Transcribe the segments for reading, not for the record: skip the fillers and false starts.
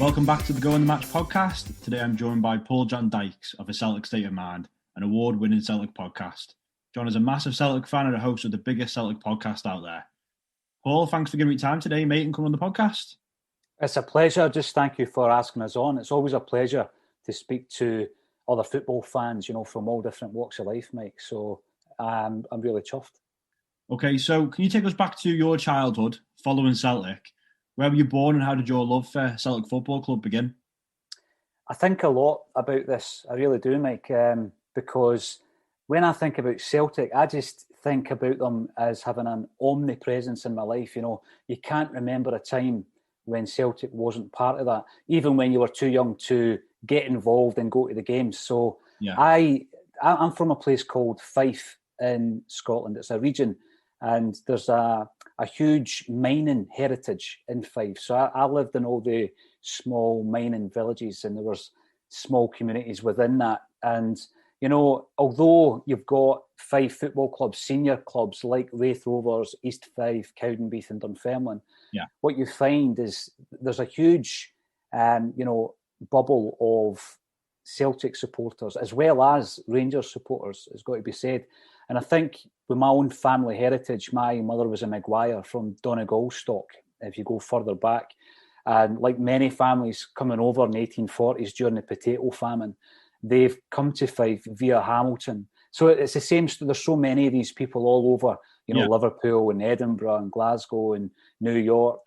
Welcome back to the Go on the Match podcast. Today I'm joined by Paul John Dykes of the Celtic State of Mind, an award-winning Celtic podcast. John is a massive Celtic fan and a host of the biggest Celtic podcast out there. Paul, thanks for giving me time today, mate, and coming on the podcast. It's a pleasure. Just thank you for asking us on. It's always a pleasure to speak to other football fans, from all different walks of life, Mike. So I'm really chuffed. Okay, so can you take us back to your childhood following Celtic? Where were you born and how did your love for Celtic Football Club begin? I think a lot about this. I really do, Mike, because when I think about Celtic, I just think about them as having an omnipresence in my life. You can't remember a time when Celtic wasn't part of that, even when you were too young to get involved and go to the games. So yeah. I'm from a place called Fife in Scotland. It's a region, and there's a huge mining heritage in Fife. So I lived in all the small mining villages, and there was small communities within that. And, although you've got Fife football clubs, senior clubs like Raith Rovers, East Fife, Cowdenbeath and Dunfermline, what you find is there's a huge, bubble of Celtic supporters as well as Rangers supporters, it's got to be said. And I think with my own family heritage, my mother was a Maguire from Donegal stock, if you go further back. And like many families coming over in the 1840s during the potato famine, they've come to Fife via Hamilton. So it's the same, there's so many of these people all over, Liverpool and Edinburgh and Glasgow and New York.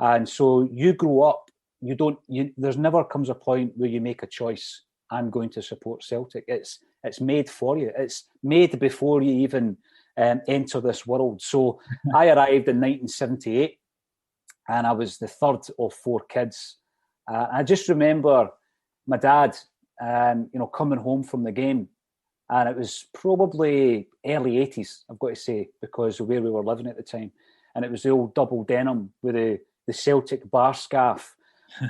And so you grow up, there's never comes a point where you make a choice, I'm going to support Celtic. It's made for you. It's made before you even enter this world. So I arrived in 1978 and I was the third of four kids. I just remember my dad, coming home from the game, and it was probably early 80s, I've got to say, because of where we were living at the time. And it was the old double denim with the Celtic bar scarf.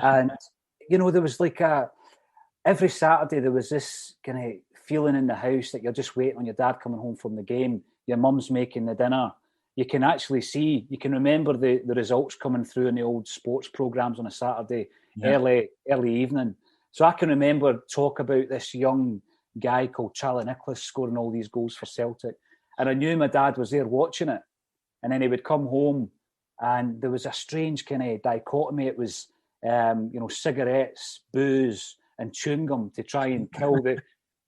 And, there was like every Saturday there was this kind of feeling in the house that you're just waiting on your dad coming home from the game. Your mum's making the dinner. You can actually see, you can remember the results coming through in the old sports programmes on a Saturday, early evening. So I can remember talk about this young guy called Charlie Nicholas scoring all these goals for Celtic. And I knew my dad was there watching it. And then he would come home and there was a strange kind of dichotomy. It was, cigarettes, booze and chewing gum to try and kill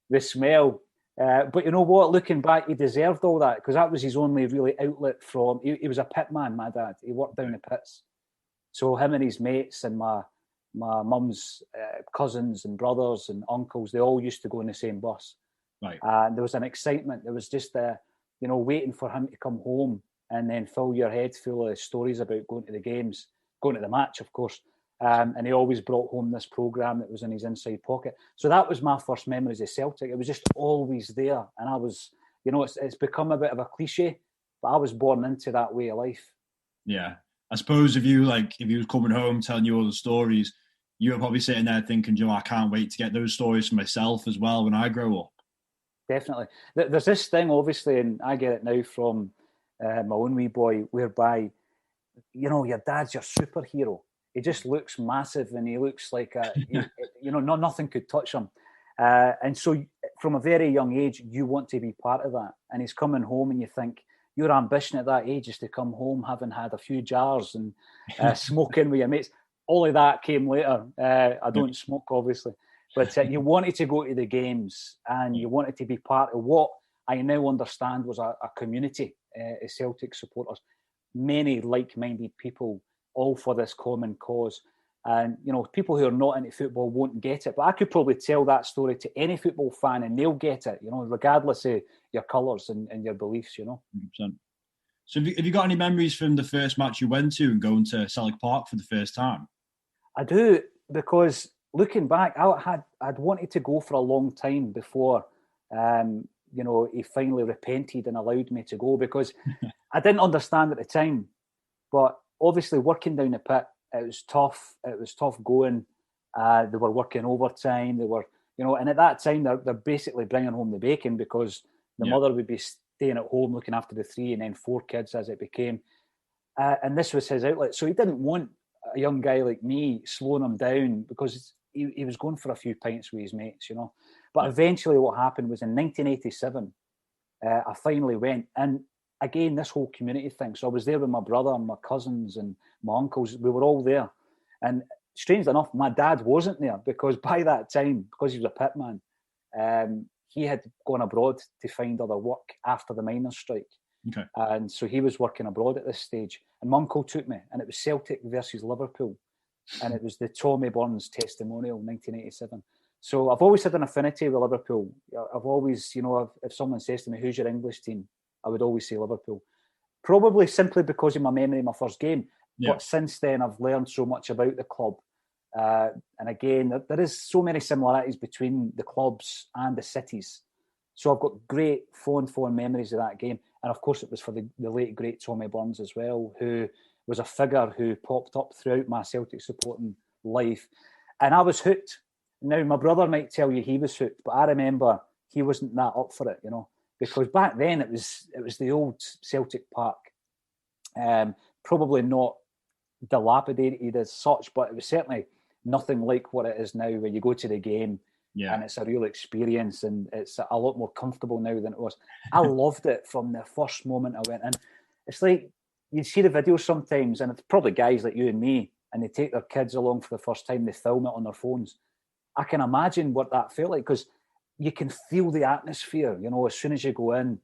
the smell. But you know what? Looking back, he deserved all that because that was his only really outlet from... He was a pitman, my dad. He worked down the pits. So him and his mates and my mum's cousins and brothers and uncles, they all used to go in the same bus. Right. And there was an excitement. There was just, waiting for him to come home and then fill your head full of stories about going to the games, going to the match, of course. And he always brought home this programme that was in his inside pocket. So that was my first memories of Celtic. It was just always there. And I was, it's become a bit of a cliche, but I was born into that way of life. Yeah. I suppose if he was coming home telling you all the stories, you were probably sitting there thinking, I can't wait to get those stories for myself as well when I grow up. Definitely. There's this thing, obviously, and I get it now from my own wee boy, whereby, your dad's your superhero. He just looks massive and he looks like, nothing could touch him. And so from a very young age, you want to be part of that. And he's coming home and you think, your ambition at that age is to come home having had a few jars and smoking with your mates. All of that came later. I don't smoke, obviously. But you wanted to go to the games and you wanted to be part of what I now understand was a community of Celtic supporters. Many like-minded people, all for this common cause. And, people who are not into football won't get it. But I could probably tell that story to any football fan and they'll get it, regardless of your colours and your beliefs, 100%. So have you got any memories from the first match you went to and going to Celtic Park for the first time? I do, because looking back, I'd wanted to go for a long time before, he finally repented and allowed me to go, because I didn't understand at the time. But obviously working down the pit, it was tough. It was tough going. They were working overtime. They were, and at that time, they're basically bringing home the bacon, because the mother would be staying at home looking after the 3 and then 4 kids as it became. And this was his outlet. So he didn't want a young guy like me slowing him down, because he was going for a few pints with his mates, But eventually what happened was in 1987, I finally went. And again, this whole community thing. So I was there with my brother and my cousins and my uncles. We were all there. And strangely enough, my dad wasn't there, because by that time, because he was a pitman, he had gone abroad to find other work after the miners' strike. Okay. And so he was working abroad at this stage. And my uncle took me, and it was Celtic versus Liverpool. And it was the Tommy Burns testimonial, 1987. So I've always had an affinity with Liverpool. I've always, if someone says to me, who's your English team? I would always say Liverpool. Probably simply because of my memory of my first game. Yeah. But since then, I've learned so much about the club. And again, there is so many similarities between the clubs and the cities. So I've got great fond memories of that game. And of course, it was for the late, great Tommy Burns as well, who was a figure who popped up throughout my Celtic supporting life. And I was hooked. Now, my brother might tell you he was hooked, but I remember he wasn't that up for it, because back then it was the old Celtic Park. Probably not dilapidated as such, but it was certainly nothing like what it is now, where you go to the game and it's a real experience, and it's a lot more comfortable now than it was. I loved it from the first moment I went in. It's like you see the videos sometimes, and it's probably guys like you and me, and they take their kids along for the first time, they film it on their phones. I can imagine what that felt like, because you can feel the atmosphere, as soon as you go in.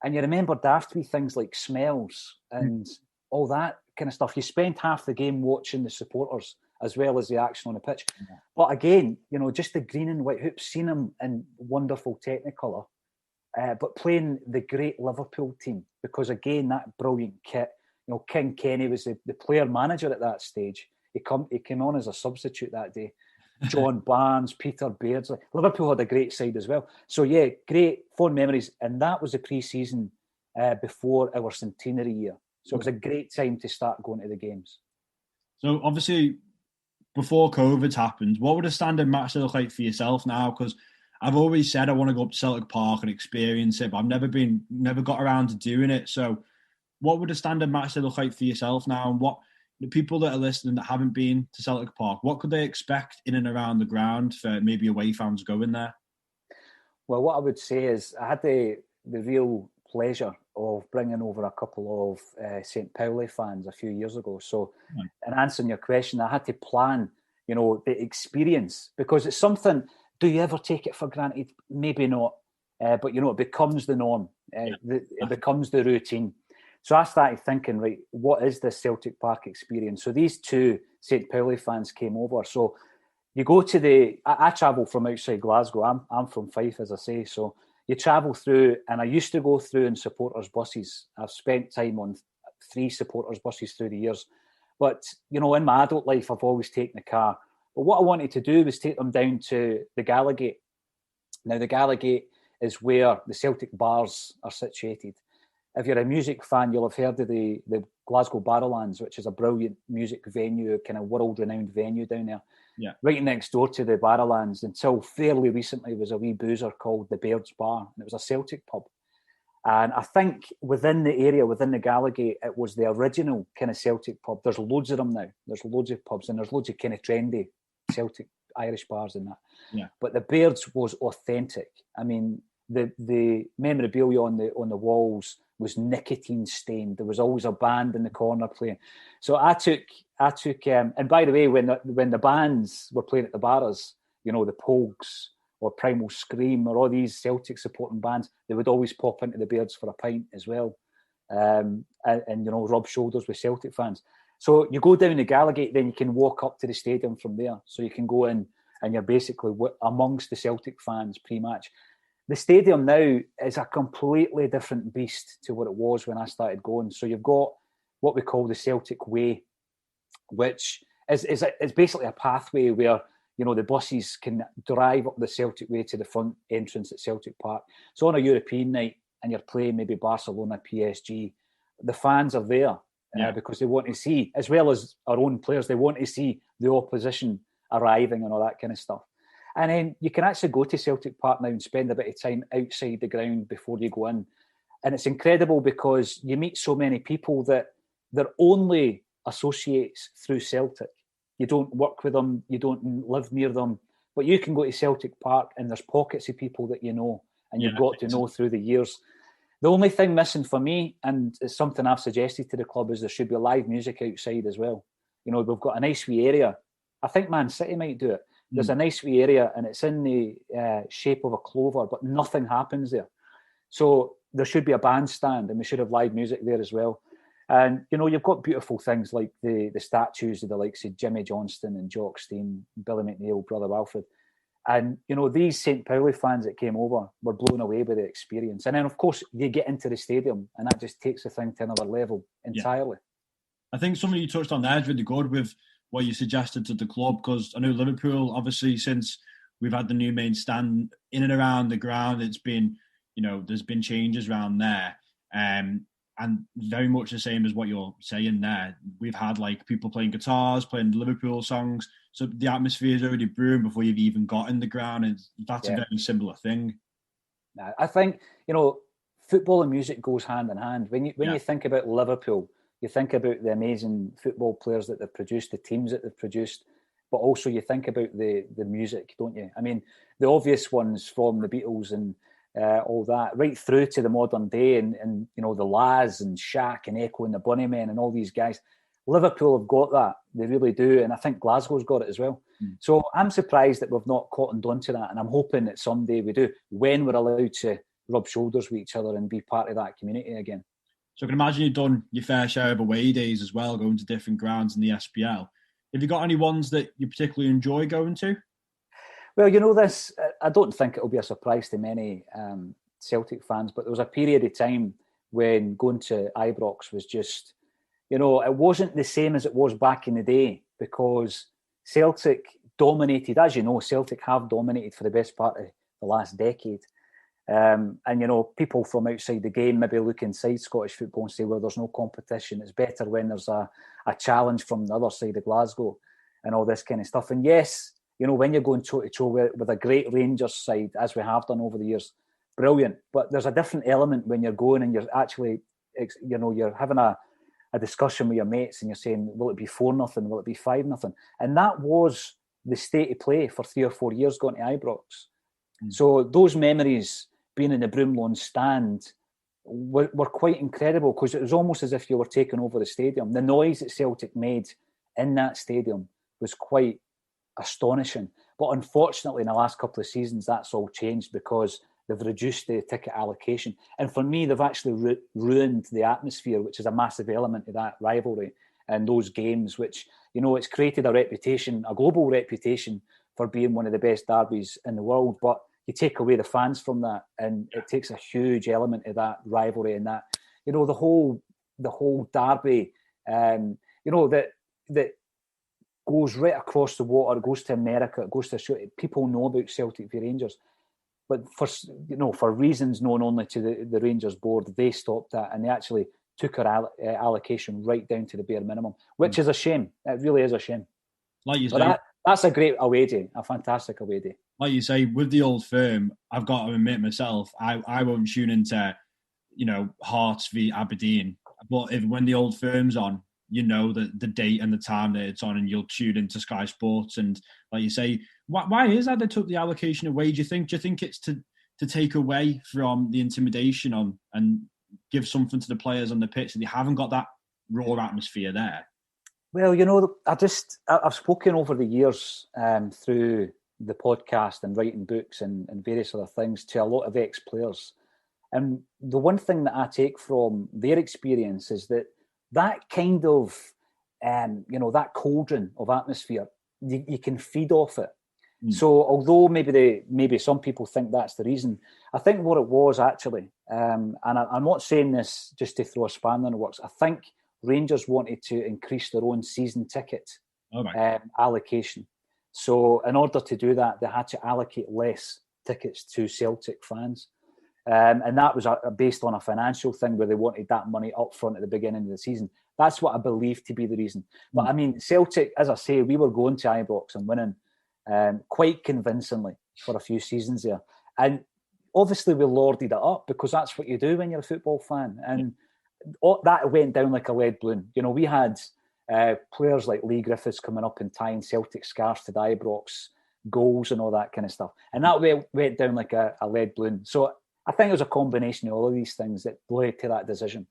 And you remember daft wee things like smells and all that kind of stuff. You spend half the game watching the supporters as well as the action on the pitch. Yeah. But again, just the green and white hoops, seeing them in wonderful Technicolor, but playing the great Liverpool team, because again, that brilliant kit. King Kenny was the player manager at that stage. He came on as a substitute that day. John Barnes, Peter Beardsley. Liverpool had a great side as well. So yeah, great fond memories. And that was the pre-season before our centenary year. So it was a great time to start going to the games. So obviously, before COVID happened, what would a standard match look like for yourself now? Because I've always said I want to go up to Celtic Park and experience it, but I've never got around to doing it. So what would a standard match look like for yourself now? And what the people that are listening that haven't been to Celtic Park, what could they expect in and around the ground for maybe away fans going there? Well, what I would say is I had the real pleasure of bringing over a couple of St. Pauli fans a few years ago. So in answering your question, I had to plan, the experience, because it's something, do you ever take it for granted? Maybe not. But, it becomes the norm. It becomes the routine. So I started thinking, right, what is this Celtic Park experience? So these 2 St. Pauli fans came over. So you go to I travel from outside Glasgow. I'm from Fife, as I say. So you travel through, and I used to go through in supporters' buses. I've spent time on 3 supporters' buses through the years. But, in my adult life, I've always taken the car. But what I wanted to do was take them down to the Gallagate. Now, the Gallagate is where the Celtic bars are situated. If you're a music fan, you'll have heard of the Glasgow Barrowlands, which is a brilliant music venue, kind of world-renowned venue down there. Yeah. Right next door to the Barrowlands, until fairly recently, was a wee boozer called the Baird's Bar, and it was a Celtic pub. And I think within the area, within the Gallagate, it was the original kind of Celtic pub. There's loads of them now. There's loads of pubs, and there's loads of kind of trendy Celtic Irish bars and that. Yeah. But the Baird's was authentic. I mean, the memorabilia on the walls was nicotine stained. There was always a band in the corner playing. So I took, and by the way, when the bands were playing at the bars, the Pogues or Primal Scream or all these Celtic supporting bands, they would always pop into the Baird's for a pint as well, and rub shoulders with Celtic fans. So you go down the Gallagate, then you can walk up to the stadium from there. So you can go in and you're basically amongst the Celtic fans pre-match. The stadium now is a completely different beast to what it was when I started going. So you've got what we call the Celtic Way, which is basically a pathway where, you know, the buses can drive up the Celtic Way to the front entrance at Celtic Park. So on a European night and you're playing maybe Barcelona, PSG, the fans are there because they want to see, as well as our own players, they want to see the opposition arriving and all that kind of stuff. And then you can actually go to Celtic Park now and spend a bit of time outside the ground before you go in. And it's incredible because you meet so many people that they're only associates through Celtic. You don't work with them, you don't live near them, but you can go to Celtic Park and there's pockets of people that you know and you've got to know through the years. The only thing missing for me, and it's something I've suggested to the club, is there should be live music outside as well. You know, we've got a nice wee area. I think Man City might do it. There's a nice wee area and it's in the shape of a clover, but nothing happens there. So there should be a bandstand and we should have live music there as well. And, you know, you've got beautiful things like the statues of the likes of Jimmy Johnston and Jock Stein, Billy McNeil, Brother Wilfred. And, you know, these St. Pauli fans that came over were blown away by the experience. And then, of course, you get into the stadium and that just takes the thing to another level entirely. I think something you touched on there is really good with what you suggested to the club, because I know Liverpool, obviously, since we've had the new main stand in and around the ground, it's been, you know, there's been changes around there. And very much the same as what you're saying there. We've had like people playing guitars, playing Liverpool songs. So the atmosphere is already brewing before you've even got in the ground. And that's a very similar thing. I think, you know, football and music goes hand in hand. When you think about Liverpool, you think about the amazing football players that they've produced, the teams that they've produced, but also you think about the music, don't you? I mean, the obvious ones from the Beatles and all that, right through to the modern day, and you know, the Laz and Shaq and Echo and the Bunnymen and all these guys. Liverpool have got that, they really do, and I think Glasgow's got it as well. So I'm surprised that we've not cottoned onto that, and I'm hoping that someday we do, when we're allowed to rub shoulders with each other and be part of that community again. So I can imagine you've done your fair share of away days as well, going to different grounds in the SPL. Have you got any ones that you particularly enjoy going to? Well, you know this, I don't think it'll be a surprise to many Celtic fans, but there was a period of time when going to Ibrox was just, you know, it wasn't the same as it was back in the day, because Celtic dominated, as you know, Celtic have dominated for the best part of the last decade. And, you know, people from outside the game maybe look inside Scottish football and say, well, there's no competition. It's better when there's a challenge from the other side of Glasgow and all this kind of stuff. And yes, you know, when you're going toe-to-toe with a great Rangers side, as we have done over the years, brilliant. But there's a different element when you're going and you're actually, you know, you're having a discussion with your mates and you're saying, will it be 4-0? Will it be 5-0? And that was the state of play for 3 or 4 years going to Ibrox. So those memories, being in the Broomlawn stand, were quite incredible, because it was almost as if you were taking over the stadium. The noise that Celtic made in that stadium was quite astonishing. But unfortunately, in the last couple of seasons, that's all changed because they've reduced the ticket allocation. And for me, they've actually ruined the atmosphere, which is a massive element of that rivalry and those games, which, you know, it's created a reputation, a global reputation for being one of the best derbies in the world. But you take away the fans from that, and it takes a huge element of that rivalry and that, you know, the whole derby, you know, that goes right across the water, it goes to America, it goes to people know about Celtic v Rangers, but for reasons known only to the Rangers board, they stopped that and they actually took our allocation right down to the bare minimum, which is a shame. It really is a shame. Like you say, that's a great away day, a fantastic away day. Like you say, with the Old Firm, I've got to admit myself, I won't tune into, you know, Hearts v Aberdeen, but when the Old Firm's on, you know the date and the time that it's on, and you'll tune into Sky Sports. And like you say, why is that they took the allocation away? Do you think it's to take away from the intimidation on and give something to the players on the pitch that they haven't got that raw atmosphere there? Well, you know, I've spoken over the years through the podcast and writing books and various other things to a lot of ex-players. And the one thing that I take from their experience is that kind of that cauldron of atmosphere, you can feed off it. So although maybe some people think that's the reason, I think what it was actually, and I'm not saying this just to throw a spanner in the works, I think Rangers wanted to increase their own season ticket allocation. So in order to do that, they had to allocate less tickets to Celtic fans. And that was based on a financial thing where they wanted that money up front at the beginning of the season. That's what I believe to be the reason. But I mean, Celtic, as I say, we were going to Ibrox and winning quite convincingly for a few seasons there. And obviously we lorded it up because that's what you do when you're a football fan. And that went down like a lead balloon. You know, we had players like Lee Griffiths coming up and tying Celtic scarves to the Ibrox goals and all that kind of stuff. And that went down like a lead balloon. So I think it was a combination of all of these things that led to that decision.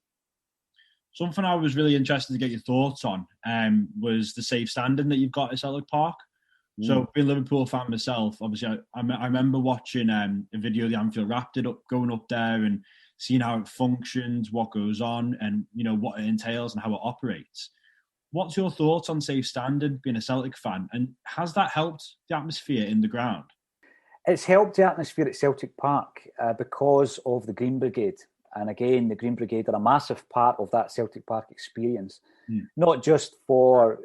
Something I was really interested to get your thoughts on was the safe standing that you've got at Celtic Park. So being a Liverpool fan myself, obviously I remember watching a video of the Anfield Raptor going up there and seeing how it functions, what goes on, and you know what it entails and how it operates. What's your thoughts on safe standing, being a Celtic fan, and has that helped the atmosphere in the ground? It's helped the atmosphere at Celtic Park because of the Green Brigade. And again, the Green Brigade are a massive part of that Celtic Park experience, not just for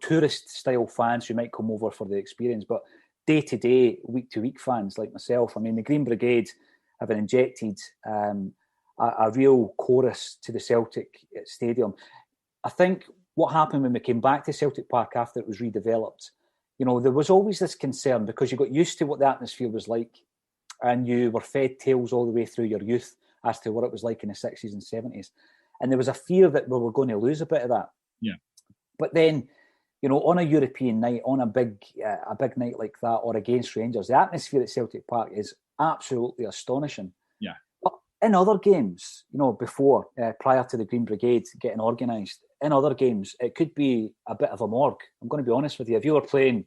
tourist-style fans who might come over for the experience, but day-to-day, week-to-week fans like myself. I mean, the Green Brigade have injected a real chorus to the Celtic Stadium. I think what happened when we came back to Celtic Park after it was redeveloped, you know, there was always this concern because you got used to what the atmosphere was like and you were fed tales all the way through your youth as to what it was like in the 60s and 70s. And there was a fear that we were going to lose a bit of that. Yeah. But then, you know, on a European night, on a big night like that, or against Rangers, the atmosphere at Celtic Park is absolutely astonishing. Yeah. But in other games, you know, before, prior to the Green Brigade getting organised, in other games, it could be a bit of a morgue. I'm going to be honest with you. If you were playing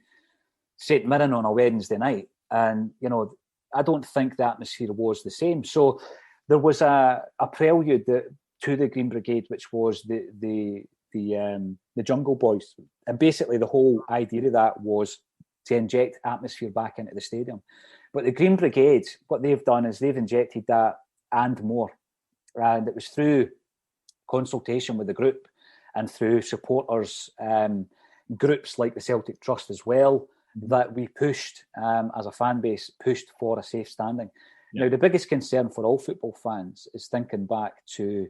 St Mirren on a Wednesday night, and, you know, I don't think the atmosphere was the same. So there was a prelude to the Green Brigade, which was the Jungle Boys, and basically the whole idea of that was to inject atmosphere back into the stadium. But the Green Brigade, what they've done is they've injected that and more, and it was through consultation with the group and through supporters groups like the Celtic Trust as well that we pushed as a fan base for a safe standing. Now, the biggest concern for all football fans is thinking back to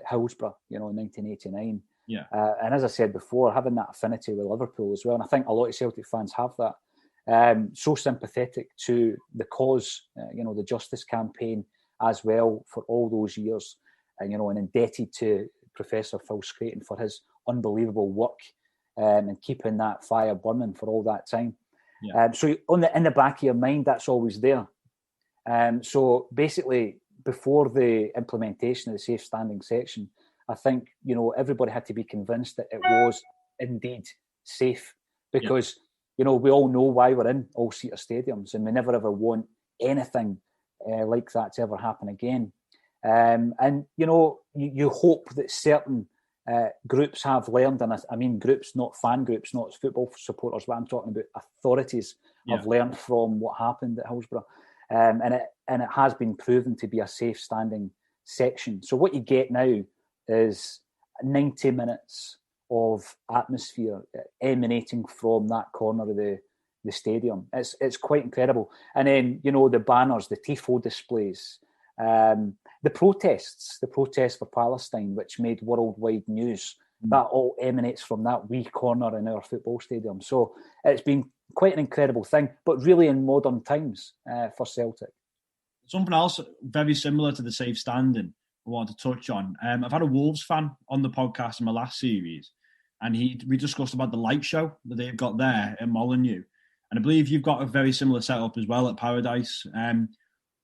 Hillsborough, you know, in 1989. Yeah. And as I said before, having that affinity with Liverpool as well, and I think a lot of Celtic fans have that, so sympathetic to the cause, the justice campaign as well for all those years, and indebted to Professor Phil Scraton for his unbelievable work and keeping that fire burning for all that time. Yeah. So in the back of your mind, that's always there. So basically, before the implementation of the safe standing section, I think, everybody had to be convinced that it was indeed safe because, we all know why we're in all-seater stadiums and we never ever want anything like that to ever happen again. And, you hope that certain groups have learned, and I mean groups, not fan groups, not football supporters, but I'm talking about authorities have learned from what happened at Hillsborough. And it has been proven to be a safe standing section. So what you get now is 90 minutes of atmosphere emanating from that corner of the stadium. It's quite incredible. And then, the banners, the tifo displays, the protests for Palestine, which made worldwide news, that all emanates from that wee corner in our football stadium. So it's been quite an incredible thing, but really in modern times for Celtic. Something else very similar to the safe standing I wanted to touch on. I've had a Wolves fan on the podcast in my last series, and we discussed about the light show that they've got there at Molineux. And I believe you've got a very similar setup as well at Paradise.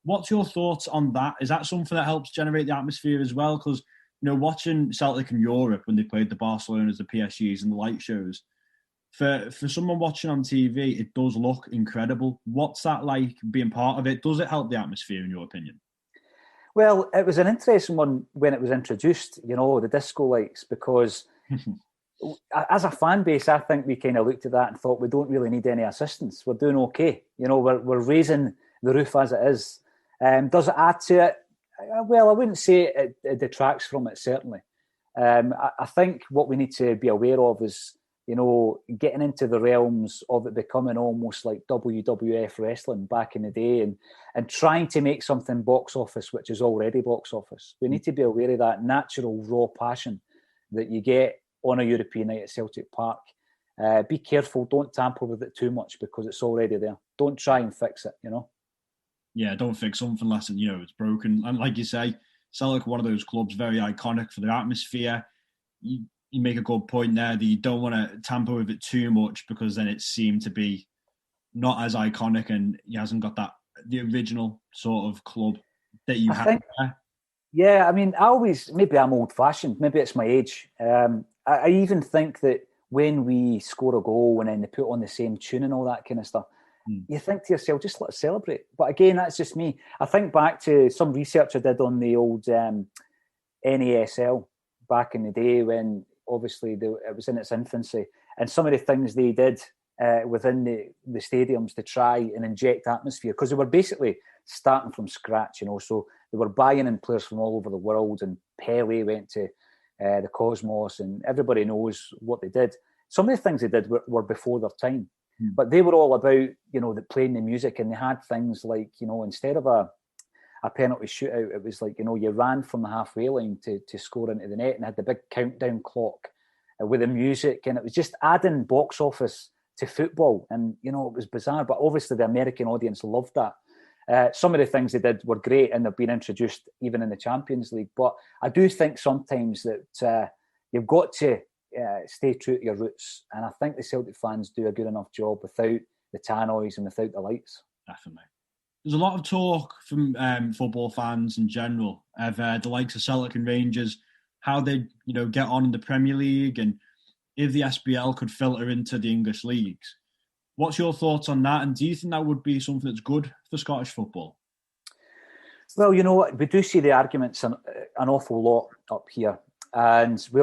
What's your thoughts on that? Is that something that helps generate the atmosphere as well? Because, watching Celtic in Europe when they played the Barcelonas, the PSGs and the light shows, for someone watching on TV, it does look incredible. What's that like being part of it? Does it help the atmosphere, in your opinion? Well, it was an interesting one when it was introduced, the disco lights, because as a fan base, I think we kind of looked at that and thought we don't really need any assistance. We're doing okay. We're raising the roof as it is. Does it add to it? Well, I wouldn't say it detracts from it, certainly. I think what we need to be aware of is, getting into the realms of it becoming almost like WWF wrestling back in the day and trying to make something box office, which is already box office. We need to be aware of that natural raw passion that you get on a European night at Celtic Park. Be careful, don't tamper with it too much because it's already there. Don't try and fix it, Yeah, don't fix something unless it's broken. And like you say, Celtic, one of those clubs, very iconic for their atmosphere. You make a good point there that you don't want to tamper with it too much because then it seemed to be not as iconic and he hasn't got the original sort of club that you have there. Yeah, I mean, maybe I'm old-fashioned, maybe it's my age. I even think that when we score a goal and then they put on the same tune and all that kind of stuff, you think to yourself, just let us celebrate. But again, that's just me. I think back to some research I did on the old NASL back in the day when obviously it was in its infancy, and some of the things they did within the stadiums to try and inject atmosphere, because they were basically starting from scratch, so they were buying in players from all over the world, and Pele went to the Cosmos, and everybody knows what they did. Some of the things they did were before their time, but they were all about, playing the music, and they had things like, instead of a penalty shootout, it was like, you ran from the halfway line to score into the net and had the big countdown clock with the music, and it was just adding box office to football, and, it was bizarre, but obviously the American audience loved that. Some of the things they did were great and they've been introduced even in the Champions League, but I do think sometimes that you've got to stay true to your roots, and I think the Celtic fans do a good enough job without the tannoys and without the lights. Definitely. There's a lot of talk from football fans in general of the likes of Celtic and Rangers, how they get on in the Premier League, and if the SPL could filter into the English leagues. What's your thoughts on that? And do you think that would be something that's good for Scottish football? Well, we do see the arguments an awful lot up here. And we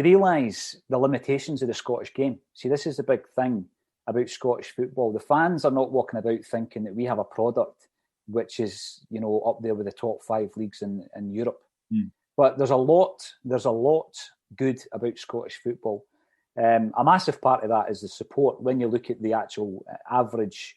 realise the limitations of the Scottish game. See, this is the big thing about Scottish football. The fans are not walking about thinking that we have a product which is, up there with the top 5 leagues in Europe. But there's a lot good about Scottish football. A massive part of that is the support. When you look at the actual average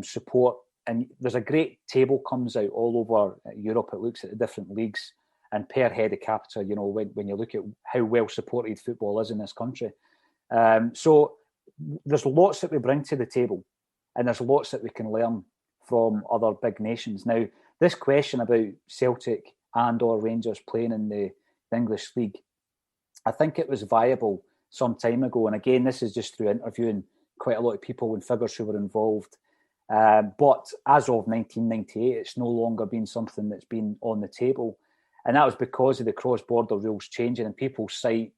support, and there's a great table comes out all over Europe. It looks at the different leagues and per head of capita, when you look at how well supported football is in this country. So there's lots that we bring to the table, and there's lots that we can learn from other big nations. Now, this question about Celtic and or Rangers playing in the English League, I think it was viable some time ago. And again, this is just through interviewing quite a lot of people and figures who were involved. But as of 1998, it's no longer been something that's been on the table. And that was because of the cross-border rules changing, and people cite,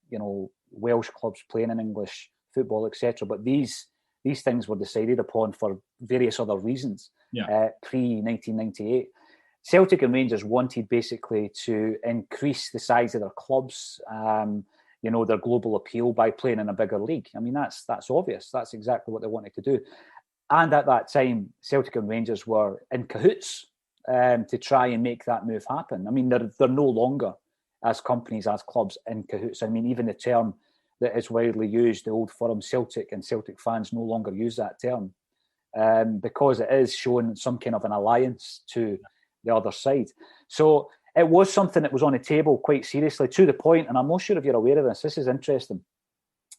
Welsh clubs playing in English football, etc. But these things were decided upon for various other reasons pre-1998. Celtic and Rangers wanted basically to increase the size of their clubs, their global appeal by playing in a bigger league. I mean, that's obvious. That's exactly what they wanted to do. And at that time, Celtic and Rangers were in cahoots to try and make that move happen. I mean, they're no longer, as companies, as clubs, in cahoots. I mean, even the term that is widely used, the old firm Celtic, and Celtic fans no longer use that term because it is showing some kind of an alliance to the other side. So it was something that was on the table quite seriously, to the point, and I'm not sure if you're aware of this, this is interesting.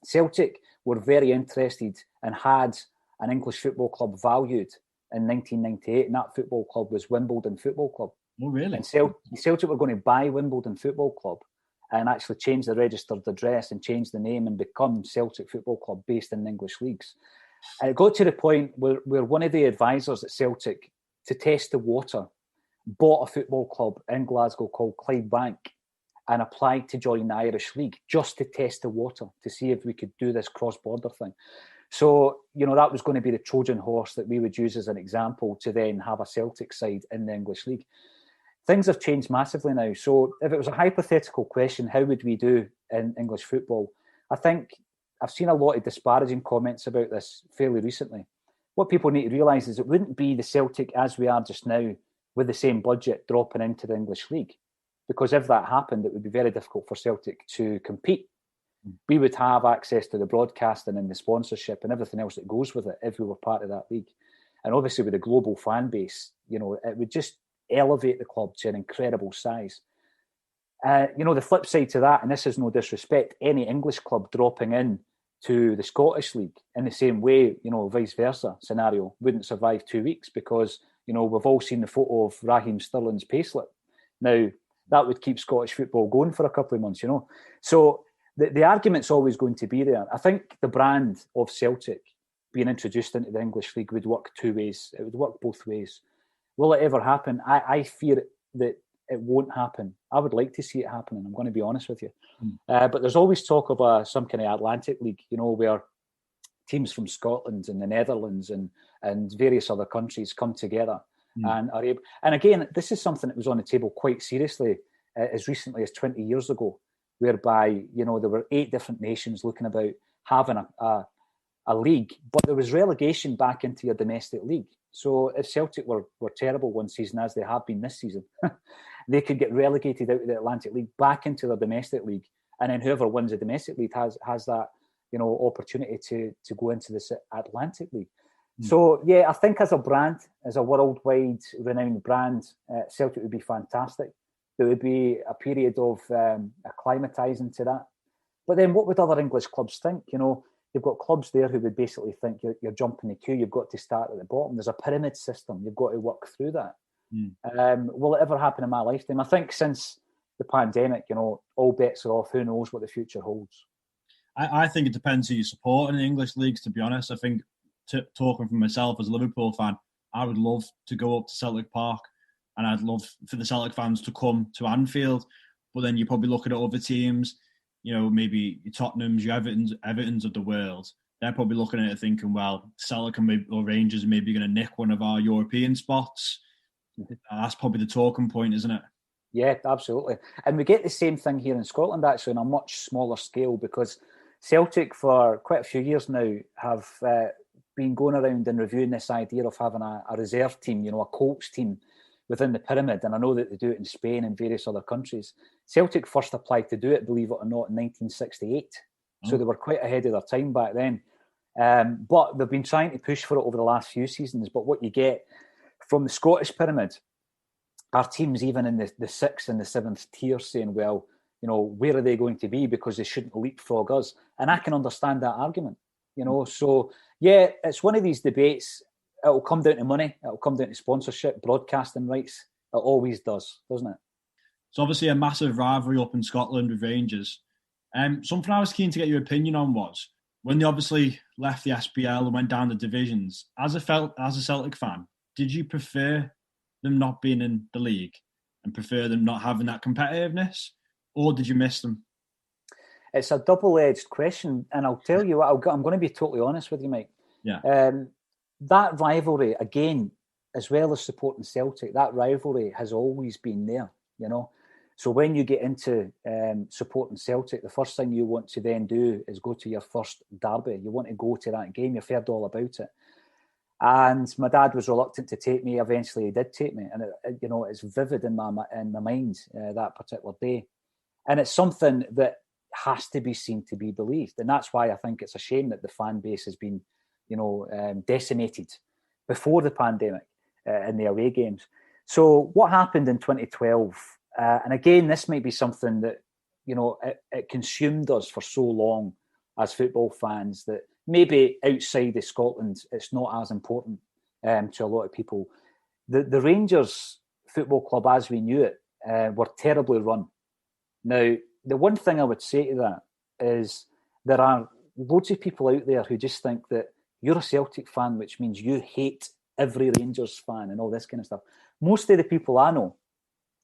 Celtic were very interested and had an English football club valued in 1998, and that football club was Wimbledon Football Club. Oh, really? And Celtic were going to buy Wimbledon Football Club and actually change the registered address and change the name and become Celtic Football Club based in English leagues. And it got to the point where one of the advisors at Celtic, to test the water, bought a football club in Glasgow called Clydebank and applied to join the Irish League just to test the water, to see if we could do this cross-border thing. So, that was going to be the Trojan horse that we would use as an example to then have a Celtic side in the English League. Things have changed massively now. So if it was a hypothetical question, how would we do in English football? I think I've seen a lot of disparaging comments about this fairly recently. What people need to realise is it wouldn't be the Celtic as we are just now with the same budget dropping into the English League. Because if that happened, it would be very difficult for Celtic to compete. We would have access to the broadcasting and the sponsorship and everything else that goes with it if we were part of that league. And obviously with a global fan base, it would just elevate the club to an incredible size. The flip side to that, and this is no disrespect, any English club dropping in to the Scottish League in the same way, vice versa scenario wouldn't survive 2 weeks because, we've all seen the photo of Raheem Sterling's payslip. Now, that would keep Scottish football going for a couple of months, So the argument's always going to be there. I think the brand of Celtic being introduced into the English League would work two ways. It would work both ways. Will it ever happen? I fear that it won't happen. I would like to see it happening, I'm going to be honest with you. But there's always talk of some kind of Atlantic League, where teams from Scotland and the Netherlands and various other countries come together and are able. And again, this is something that was on the table quite seriously as recently as 20 years ago, whereby, there were 8 different nations looking about having a league, but there was relegation back into your domestic league. So if Celtic were terrible one season, as they have been this season, they could get relegated out of the Atlantic League back into their domestic league. And then whoever wins the domestic league has that, opportunity to go into this Atlantic League. So, yeah, I think as a brand, as a worldwide renowned brand, Celtic would be fantastic. There would be a period of acclimatising to that. But then what would other English clubs think? You've got clubs there who would basically think you're jumping the queue. You've got to start at the bottom. There's a pyramid system. You've got to work through that. Will it ever happen in my lifetime? I think since the pandemic, all bets are off. Who knows what the future holds? I think it depends who you support in the English leagues, to be honest. I think, talking from myself as a Liverpool fan, I would love to go up to Celtic Park and I'd love for the Celtic fans to come to Anfield. But then you probably look at other teams, maybe your Tottenhams, your Evertons of the world. They're probably looking at it thinking, well, Celtic or Rangers are maybe going to nick one of our European spots. That's probably the talking point, isn't it? Yeah, absolutely. And we get the same thing here in Scotland, actually, on a much smaller scale, because Celtic, for quite a few years now, have been going around and reviewing this idea of having a reserve team, a Colts team within the pyramid. And I know that they do it in Spain and various other countries. Celtic first applied to do it, believe it or not, in 1968. So they were quite ahead of their time back then. But they've been trying to push for it over the last few seasons. But what you get from the Scottish pyramid are teams even in the 6th and the 7th tier saying, well, where are they going to be? Because they shouldn't leapfrog us. And I can understand that argument, So, yeah, it's one of these debates. It'll come down to money. It'll come down to sponsorship, broadcasting rights. It always does, doesn't it? It's obviously a massive rivalry up in Scotland with Rangers. Something I was keen to get your opinion on was, when they obviously left the SPL and went down the divisions, as a Celtic fan, did you prefer them not being in the league and prefer them not having that competitiveness? Or did you miss them? It's a double-edged question. And I'll tell you what, I'm going to be totally honest with you, Mike. Yeah. That rivalry, again, as well as supporting Celtic, that rivalry has always been there, So when you get into supporting Celtic, the first thing you want to then do is go to your first derby. You want to go to that game. You've heard all about it. And my dad was reluctant to take me. Eventually, he did take me. And, it's vivid in my mind, that particular day. And it's something that has to be seen to be believed. And that's why I think it's a shame that the fan base has been, decimated before the pandemic in the away games. So what happened in 2012, and again, this might be something that, it consumed us for so long as football fans that maybe outside of Scotland, it's not as important to a lot of people. The Rangers Football Club, as we knew it, were terribly run. Now, the one thing I would say to that is there are loads of people out there who just think that you're a Celtic fan, which means you hate every Rangers fan and all this kind of stuff. Most of the people I know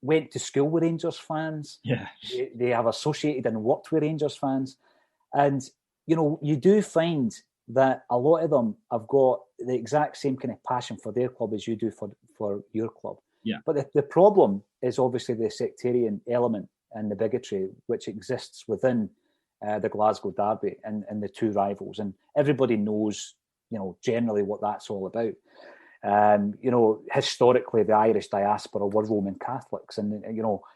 went to school with Rangers fans. Yeah. They have associated and worked with Rangers fans. And, you do find that a lot of them have got the exact same kind of passion for their club as you do for your club. Yeah. But the problem is obviously the sectarian element and the bigotry which exists within the Glasgow Derby and the two rivals. And everybody knows, generally what that's all about. Historically, the Irish diaspora were Roman Catholics. And,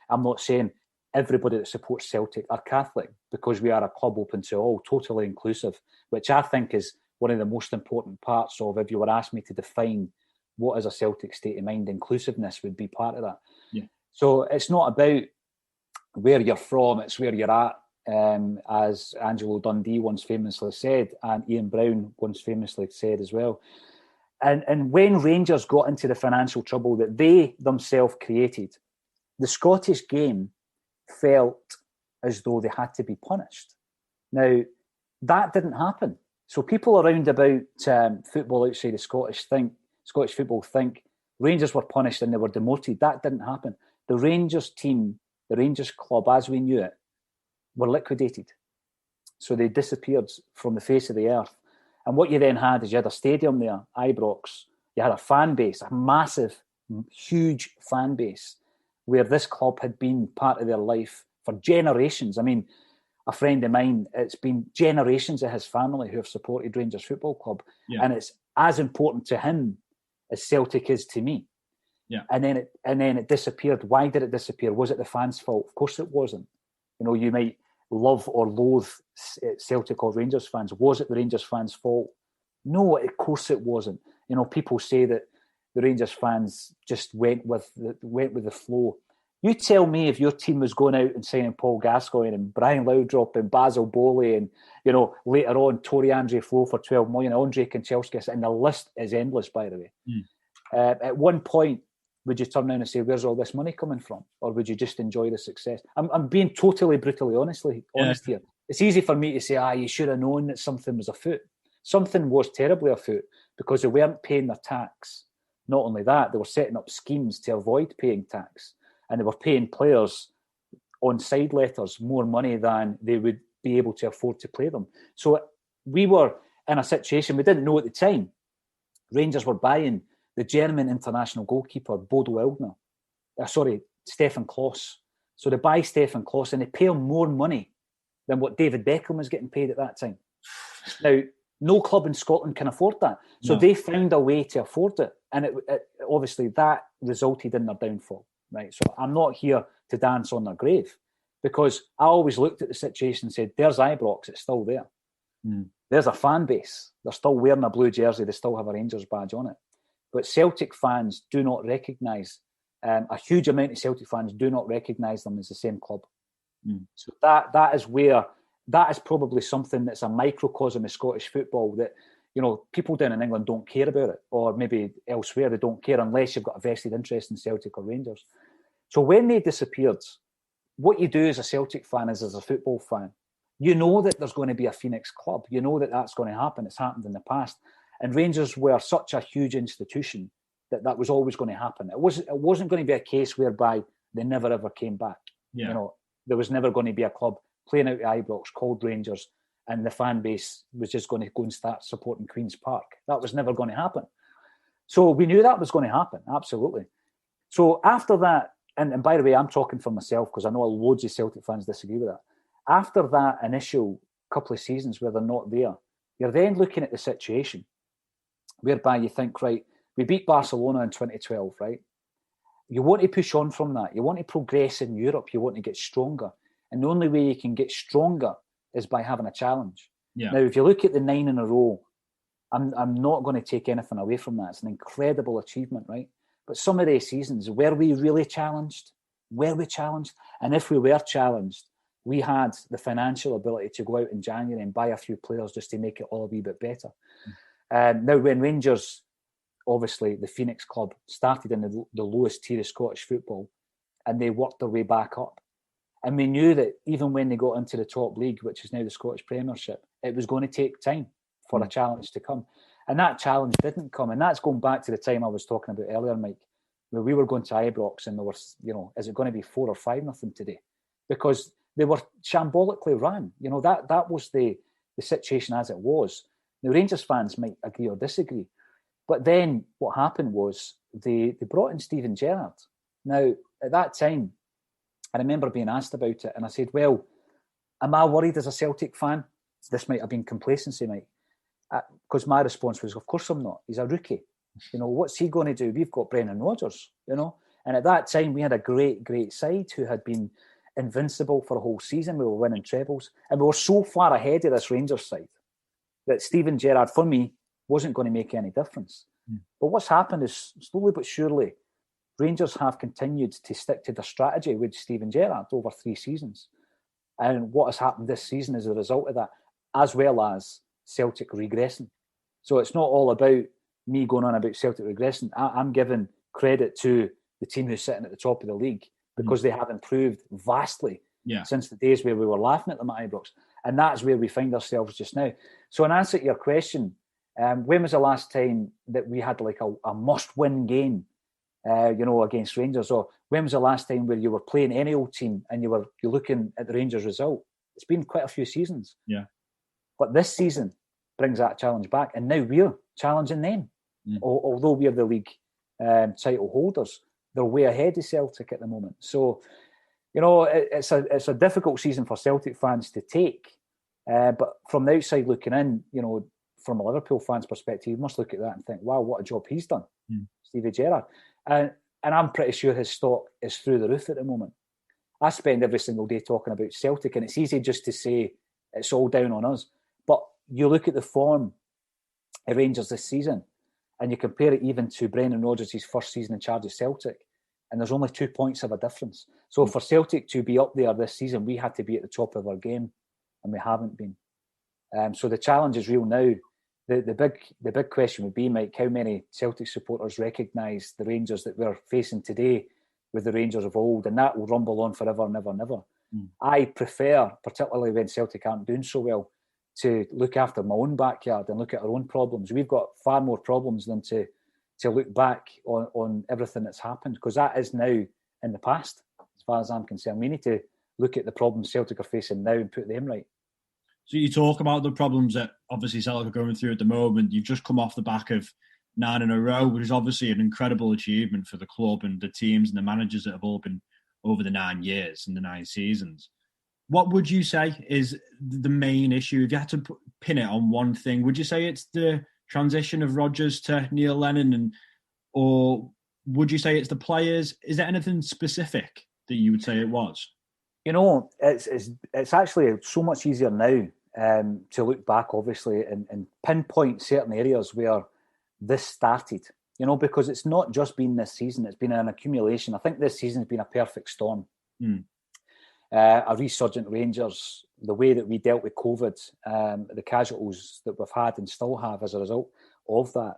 I'm not saying everybody that supports Celtic are Catholic, because we are a club open to all, totally inclusive, which I think is one of the most important parts of, if you were asked me to define what is a Celtic state of mind, inclusiveness would be part of that. Yeah. So it's not about where you're from, it's where you're at. As Angelo Dundee once famously said, and Ian Brown once famously said as well. And when Rangers got into the financial trouble that they themselves created, the Scottish game felt as though they had to be punished. Now, that didn't happen. So people around about football outside of Scottish football think Rangers were punished and they were demoted. That didn't happen. The Rangers team, the Rangers club as we knew it, were liquidated. So they disappeared from the face of the earth. And what you then had is you had a stadium there, Ibrox. You had a fan base, a massive, huge fan base, where this club had been part of their life for generations. I mean, a friend of mine, it's been generations of his family who have supported Rangers Football Club. Yeah. And it's as important to him as Celtic is to me. Yeah. And then it disappeared. Why did it disappear? Was it the fans' fault? Of course it wasn't. You might love or loathe Celtic or Rangers fans. Was it the Rangers fans' fault? No, of course it wasn't. People say that the Rangers fans just went with the flow. You tell me if your team was going out and signing Paul Gascoigne and Brian Laudrup and Basil Bowley and, later on Tori Andre Flo for 12 million, Andre Kanchelskis, and the list is endless, by the way. At one point, would you turn around and say, where's all this money coming from? Or would you just enjoy the success? I'm being totally brutally honest here. It's easy for me to say, you should have known that something was afoot. Something was terribly afoot because they weren't paying their tax. Not only that, they were setting up schemes to avoid paying tax. And they were paying players on side letters more money than they would be able to afford to play them. So we were in a situation we didn't know at the time. Rangers were buying the German international goalkeeper, Bodo Illner. Stefan Klos. So they buy Stefan Klos and they pay him more money than what David Beckham was getting paid at that time. Now, no club in Scotland can afford that. So they found a way to afford it. And it obviously that resulted in their downfall. Right. So I'm not here to dance on their grave, because I always looked at the situation and said, there's Ibrox, it's still there. There's a fan base. They're still wearing a blue jersey. They still have a Rangers badge on it. But Celtic fans do not recognise, a huge amount of Celtic fans do not recognise them as the same club. So that is probably something that's a microcosm of Scottish football that, people down in England don't care about it, or maybe elsewhere they don't care unless you've got a vested interest in Celtic or Rangers. So when they disappeared, what you do as a Celtic fan is, as a football fan, you know that there's going to be a Phoenix club. You know that that's going to happen. It's happened in the past. And Rangers were such a huge institution that was always going to happen. It wasn't going to be a case whereby they never ever came back. Yeah. There was never going to be a club playing out the Ibrox called Rangers and the fan base was just going to go and start supporting Queen's Park. That was never going to happen. So we knew that was going to happen, absolutely. So after that, and by the way, I'm talking for myself because I know loads of Celtic fans disagree with that. After that initial couple of seasons where they're not there, you're then looking at the situation whereby you think, right, we beat Barcelona in 2012, right? You want to push on from that. You want to progress in Europe. You want to get stronger. And the only way you can get stronger is by having a challenge. Yeah. Now, if you look at the 9 in a row, I'm not going to take anything away from that. It's an incredible achievement, right? But some of these seasons, were we really challenged? Were we challenged? And if we were challenged, we had the financial ability to go out in January and buy a few players just to make it all a wee bit better. Now, when Rangers, obviously the Phoenix club, started in the lowest tier of Scottish football and they worked their way back up. And we knew that even when they got into the top league, which is now the Scottish Premiership, it was going to take time for a challenge to come. And that challenge didn't come. And that's going back to the time I was talking about earlier, Mike, where we were going to Ibrox and there was, is it going to be 4 or 5-0 today? Because they were shambolically ran. That was the situation as it was. The Rangers fans might agree or disagree. But then what happened was they brought in Steven Gerrard. Now, at that time, I remember being asked about it and I said, well, am I worried as a Celtic fan? This might have been complacency, Mike. Because my response was, of course I'm not. He's a rookie. What's he going to do? We've got Brendan Rodgers, And at that time, we had a great, great side who had been invincible for a whole season. We were winning trebles. And we were so far ahead of this Rangers side that Steven Gerrard, for me, wasn't going to make any difference. But what's happened is, slowly but surely, Rangers have continued to stick to their strategy with Steven Gerrard over 3 seasons. And what has happened this season as a result of that, as well as Celtic regressing. So it's not all about me going on about Celtic regressing. I'm giving credit to the team who's sitting at the top of the league because they have improved vastly since the days where we were laughing at them at Ibrox. And that's where we find ourselves just now. So in answer to your question, when was the last time that we had like a must-win game, against Rangers? Or when was the last time where you were playing any old team and you're looking at the Rangers result? It's been quite a few seasons. Yeah. But this season brings that challenge back. And now we're challenging them. Although we are the league title holders, they're way ahead of Celtic at the moment. So, it's a difficult season for Celtic fans to take. But from the outside looking in, from a Liverpool fan's perspective, you must look at that and think, wow, what a job he's done, Stevie Gerrard. And I'm pretty sure his stock is through the roof at the moment. I spend every single day talking about Celtic, and it's easy just to say it's all down on us. But you look at the form of Rangers this season, and you compare it even to Brendan Rodgers' first season in charge of Celtic, and there's only 2 points of a difference. So for Celtic to be up there this season, we had to be at the top of our game, and we haven't been. So the challenge is real now. The big question would be, Mike, how many Celtic supporters recognise the Rangers that we're facing today with the Rangers of old, and that will rumble on forever, never, never. I prefer, particularly when Celtic aren't doing so well, to look after my own backyard and look at our own problems. We've got far more problems than to look back on everything that's happened, because that is now in the past, as far as I'm concerned. We need to look at the problems Celtic are facing now and put them right. So you talk about the problems that obviously Celtic are going through at the moment. You've just come off the back of 9 in a row, which is obviously an incredible achievement for the club and the teams and the managers that have all been over the 9 years and the 9 seasons. What would you say is the main issue? If you had to pin it on one thing, would you say it's the transition of Rodgers to Neil Lennon, or would you say it's the players? Is there anything specific that you would say it was? It's actually so much easier now to look back, obviously, and pinpoint certain areas where this started, because it's not just been this season, it's been an accumulation. I think this season's been a perfect storm. A resurgent Rangers, the way that we dealt with COVID, the casualties that we've had and still have as a result of that.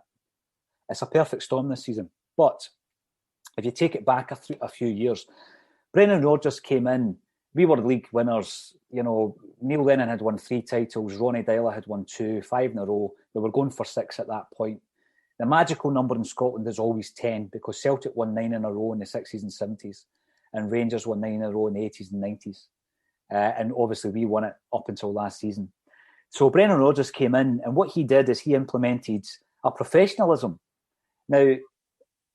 It's a perfect storm this season. But if you take it back a few years, Brendan Rodgers came in. We were league winners. Neil Lennon had won 3 titles. Ronnie Deila had won 2, 5 in a row. We were going for 6 at that point. The magical number in Scotland is always 10, because Celtic won 9 in a row in the 60s and 70s, and Rangers won 9 in a row in the 80s and 90s. And obviously we won it up until last season. So Brendan Rodgers came in, and what he did is he implemented a professionalism. Now,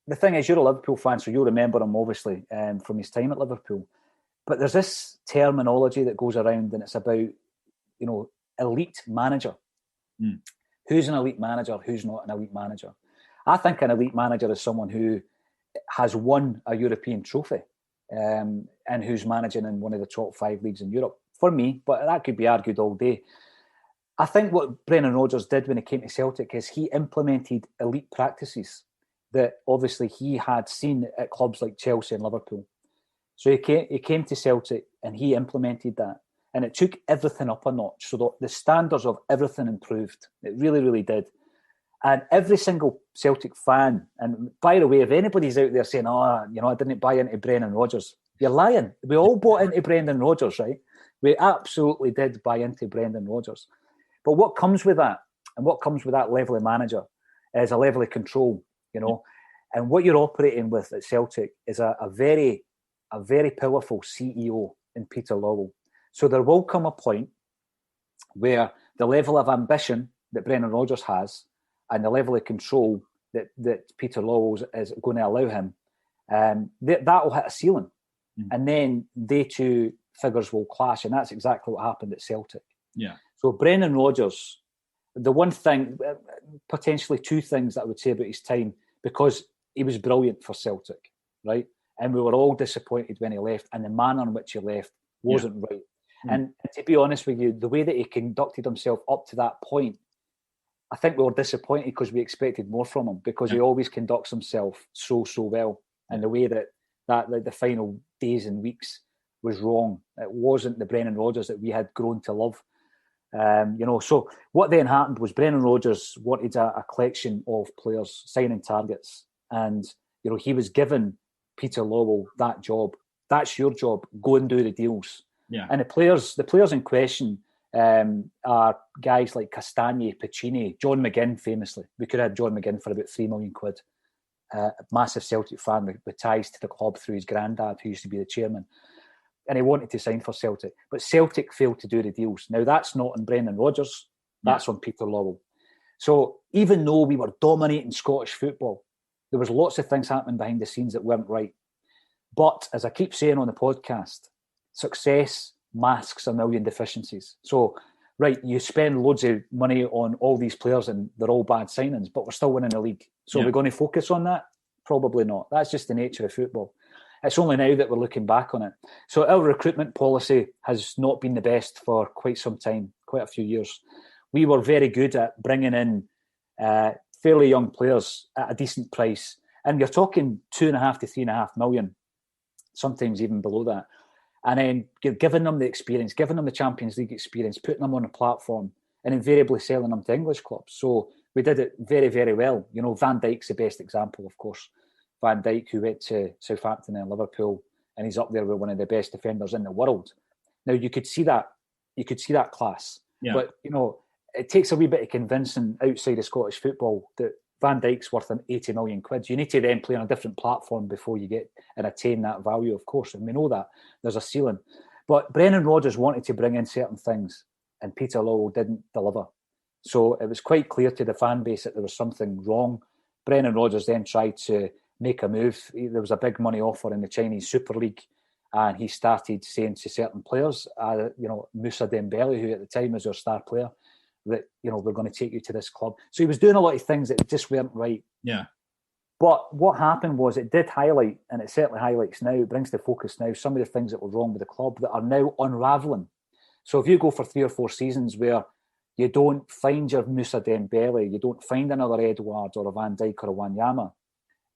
the thing is, you're a Liverpool fan, so you'll remember him, obviously, from his time at Liverpool. But there's this terminology that goes around, and it's about, elite manager. Who's an elite manager? Who's not an elite manager? I think an elite manager is someone who has won a European trophy and who's managing in one of the top 5 leagues in Europe. For me, but that could be argued all day. I think what Brendan Rodgers did when he came to Celtic is he implemented elite practices that obviously he had seen at clubs like Chelsea and Liverpool. So he came to Celtic and he implemented that. And it took everything up a notch, so that the standards of everything improved. It really, really did. And every single Celtic fan, and by the way, if anybody's out there saying, I didn't buy into Brendan Rodgers, you're lying. We all bought into Brendan Rodgers, right? We absolutely did buy into Brendan Rodgers. But what comes with that, and what comes with that level of manager, is a level of control, And what you're operating with at Celtic is a very powerful CEO in Peter Lawwell. So there will come a point where the level of ambition that Brendan Rodgers has and the level of control that Peter Lawwell is going to allow him, that will hit a ceiling. And then they two figures will clash, and that's exactly what happened at Celtic. Yeah. So Brendan Rodgers, the one thing, potentially two things that I would say about his time, because he was brilliant for Celtic, right? And we were all disappointed when he left, and the manner in which he left wasn't right. And to be honest with you, the way that he conducted himself up to that point, I think we were disappointed because we expected more from him, because he always conducts himself so well. And the way that the final days and weeks was wrong. It wasn't the Brendan Rodgers that we had grown to love. So what then happened was Brendan Rodgers wanted a collection of players, signing targets. And, he was given Peter Lawwell that job. That's your job. Go and do the deals. Yeah. And the players in question are guys like Castagne, Piccini, John McGinn, famously. We could have had John McGinn for about £3 million. A massive Celtic fan with ties to the club through his granddad, who used to be the chairman. And he wanted to sign for Celtic. But Celtic failed to do the deals. Now, that's not on Brendan Rodgers. That's on Peter Lawwell. So even though we were dominating Scottish football, there was lots of things happening behind the scenes that weren't right. But, as I keep saying on the podcast, success masks a million deficiencies. So, right, you spend loads of money on all these players and they're all bad signings, but we're still winning the league. So we're going to focus on that? Probably not. That's just the nature of football. It's only now that we're looking back on it. So our recruitment policy has not been the best for quite some time, quite a few years. We were very good at bringing in fairly young players at a decent price. And you're talking 2.5 to 3.5 million, sometimes even below that. And then you're giving them the experience, giving them the Champions League experience, putting them on a platform and invariably selling them to English clubs. So we did it very, very well. Van Dijk's the best example, of course. Van Dijk, who went to Southampton and Liverpool, and he's up there with one of the best defenders in the world. Now, you could see that class. Yeah. But, it takes a wee bit of convincing outside of Scottish football that Van Dijk's worth an 80 million quid. You need to then play on a different platform before you get and attain that value, of course. And we know that. There's a ceiling. But Brendan Rodgers wanted to bring in certain things, and Peter Lawwell didn't deliver. So it was quite clear to the fan base that there was something wrong. Brendan Rodgers then tried to make a move. There was a big money offer in the Chinese Super League, and he started saying to certain players, Moussa Dembele, who at the time was our star player, that, we're going to take you to this club. So he was doing a lot of things that just weren't right. Yeah. But what happened was it did highlight, and it certainly highlights now, it brings to focus now some of the things that were wrong with the club that are now unravelling. So if you go for 3 or 4 seasons where you don't find your Moussa Dembele, you don't find another Edouard or a Van Dijk or a Wanyama,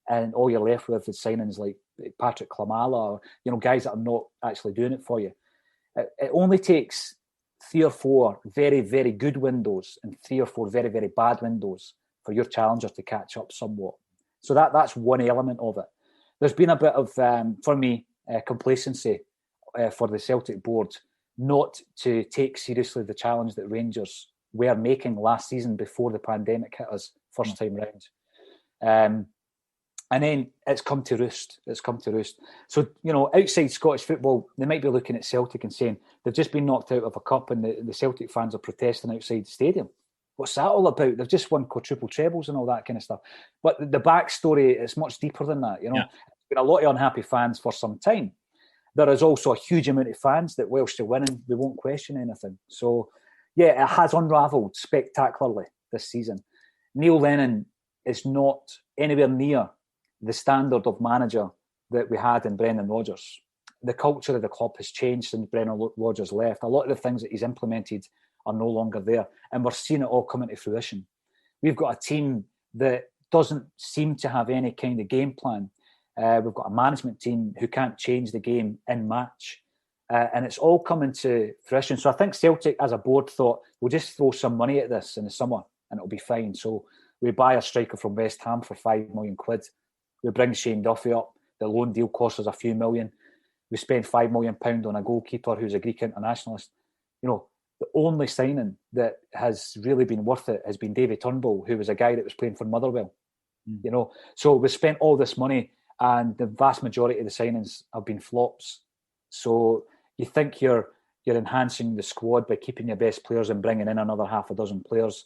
and all you're left with is signings like Patrick Klamala, or guys that are not actually doing it for you. It only takes 3 or 4 very, very good windows and 3 or 4 very, very bad windows for your challenger to catch up somewhat. So that's one element of it. There's been a bit of, for me, complacency for the Celtic board not to take seriously the challenge that Rangers were making last season before the pandemic hit us first time round. And then it's come to roost. So, outside Scottish football, they might be looking at Celtic and saying they've just been knocked out of a cup and the Celtic fans are protesting outside the stadium. What's that all about? They've just won quadruple trebles and all that kind of stuff. But the backstory is much deeper than that. There's been a lot of unhappy fans for some time. There is also a huge amount of fans that whilst they're winning, we won't question anything. So, yeah, it has unravelled spectacularly this season. Neil Lennon is not anywhere near the standard of manager that we had in Brendan Rodgers. The culture of the club has changed since Brendan Rodgers left. A lot of the things that he's implemented are no longer there, and we're seeing it all coming to fruition. We've got a team that doesn't seem to have any kind of game plan. We've got a management team who can't change the game in match, and it's all coming to fruition. So I think Celtic as a board thought, we'll just throw some money at this in the summer and it'll be fine. So we buy a striker from West Ham for £5 million. We bring Shane Duffy up. The loan deal costs us a few million. We spend £5 million on a goalkeeper who's a Greek internationalist. The only signing that has really been worth it has been David Turnbull, who was a guy that was playing for Motherwell. So we spent all this money and the vast majority of the signings have been flops. So you think you're enhancing the squad by keeping your best players and bringing in another half a dozen players,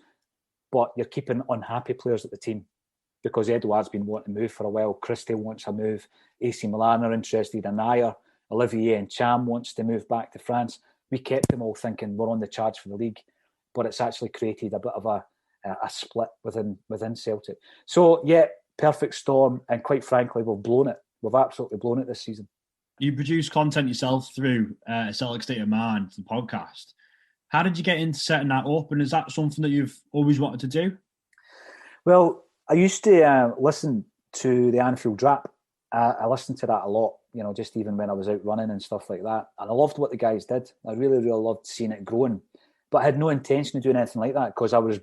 but you're keeping unhappy players at the team. Because Edouard's been wanting to move for a while. Christie wants a move. AC Milan are interested. Anaya Olivier and Cham wants to move back to France. We kept them all thinking we're on the charge for the league, but it's actually created a bit of a split within Celtic. So, yeah, perfect storm, and quite frankly, we've blown it. We've absolutely blown it this season. You produce content yourself through Celtic State of Mind, the podcast. How did you get into setting that up, and is that something that you've always wanted to do? Well, I used to listen to the Anfield Rap. I listened to that a lot, just even when I was out running and stuff like that. And I loved what the guys did. I really, really loved seeing it growing. But I had no intention of doing anything like that because I was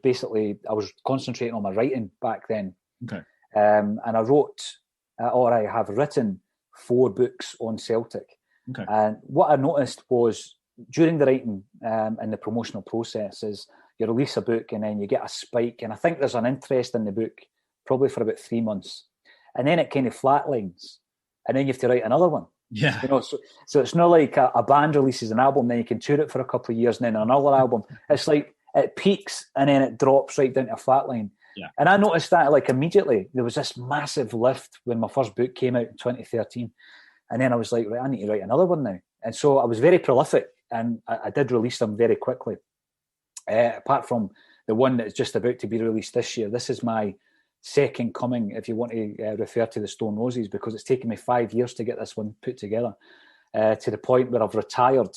concentrating on my writing back then. Okay. And I have written 4 books on Celtic. Okay. And what I noticed was during the writing and the promotional process is you release a book and then you get a spike. And I think there's an interest in the book probably for about 3 months. And then it kind of flatlines. And then you have to write another one. Yeah. So it's not like a band releases an album, then you can tour it for a couple of years and then another album. It's like it peaks and then it drops right down to a flat line. Yeah. And I noticed that like immediately. There was this massive lift when my first book came out in 2013. And then I was like, right, I need to write another one now. And so I was very prolific and I did release them very quickly. Apart from the one that's just about to be released this year. This is my second coming, if you want to refer to the Stone Roses, because it's taken me 5 years to get this one put together to the point where I've retired,